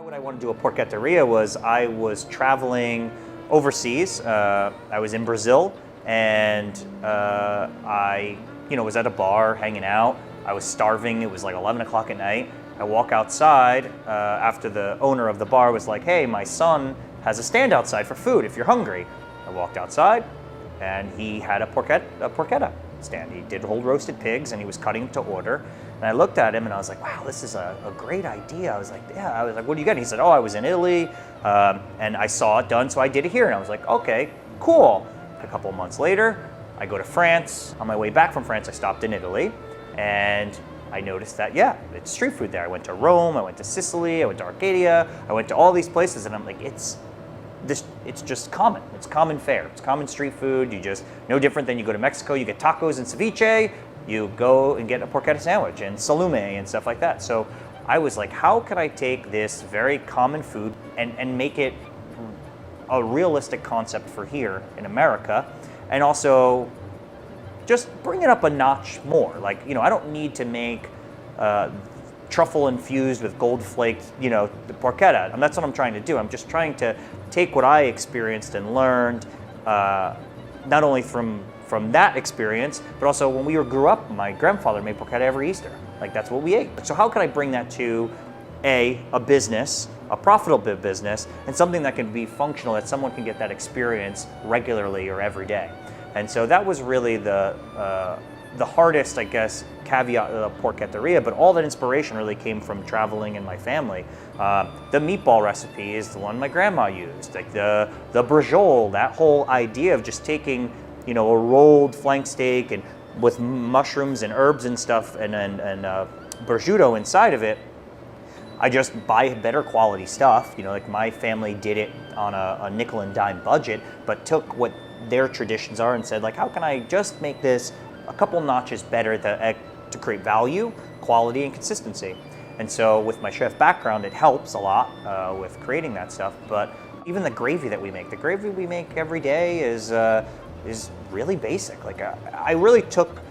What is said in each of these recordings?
What I wanted to do at Porchetteria was I was traveling overseas. I was in Brazil, and I was at a bar hanging out. I was starving. It was like 11 o'clock at night. I walk outside after the owner of the bar was like, "Hey, my son has a stand outside for food if you're hungry." I walked outside, and he had a porchetta stand. He did whole roasted pigs, and he was cutting them to order. And I looked at him, and I was like, "Wow, this is a great idea." I was like, "Yeah." I was like, "What do you get?" He said, "Oh, I was in Italy, and I saw it done, so I did it here." And I was like, "Okay, cool." A couple of months later, I go to France. On my way back from France, I stopped in Italy, and I noticed that, yeah, it's street food there. I went to Rome, I went to Sicily, I went to Arcadia, I went to all these places, and I'm like, it's just common. It's common fare. It's common street food. You just, no different than you go to Mexico, you get tacos and ceviche, you go and get a porchetta sandwich and salume and stuff like that. So I was like, how can I take this very common food and make it a realistic concept for here in America, and also just bring it up a notch more. Like, I don't need to make truffle infused with gold flaked, the porchetta. And that's what I'm trying to do. I'm just trying to take what I experienced and learned, not only from that experience, but also when we grew up, my grandfather made porchetta every Easter. Like, that's what we ate. So how can I bring that to a business, a profitable business, and something that can be functional, that someone can get that experience regularly or every day? And so that was really the hardest, I guess, caveat of Porchetteria, but all that inspiration really came from traveling and my family. The meatball recipe is the one my grandma used, like the brajol, that whole idea of just taking, a rolled flank steak and with mushrooms and herbs and stuff and prosciutto inside of it. I just buy better quality stuff, like my family did it on a nickel and dime budget, but took what their traditions are and said, like, how can I just make this a couple notches better to create value, quality, and consistency? And so with my chef background, it helps a lot with creating that stuff. But even the gravy that we make, every day is really basic. Like, I really took,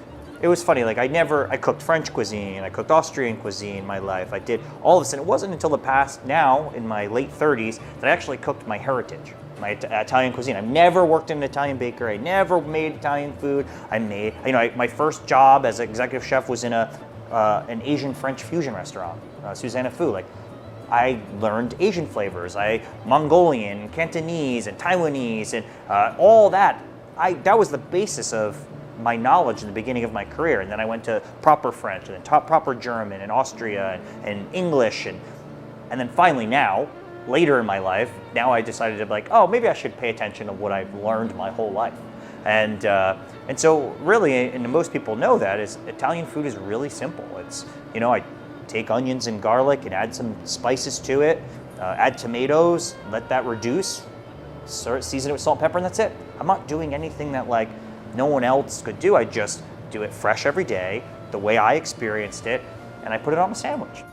it was funny, like I cooked French cuisine, I cooked Austrian cuisine in my life, I did all this, and it wasn't until the past, now in my late 30s, that I actually cooked my heritage, my Italian cuisine. I've never worked in an Italian bakery, I never made Italian food. I made, my first job as an executive chef was in an Asian French fusion restaurant, Susanna Fu. Like, I learned Asian flavors, Mongolian, Cantonese, and Taiwanese, and all that. That was the basis of my knowledge in the beginning of my career. And then I went to proper French, and then proper German, and Austria, and English, and then finally now, later in my life, now I decided to be like, oh, maybe I should pay attention to what I've learned my whole life. And so really, and most people know that, is Italian food is really simple. It's, I take onions and garlic and add some spices to it, add tomatoes, let that reduce, season it with salt and pepper, and that's it. I'm not doing anything that like no one else could do. I just do it fresh every day, the way I experienced it, and I put it on a sandwich.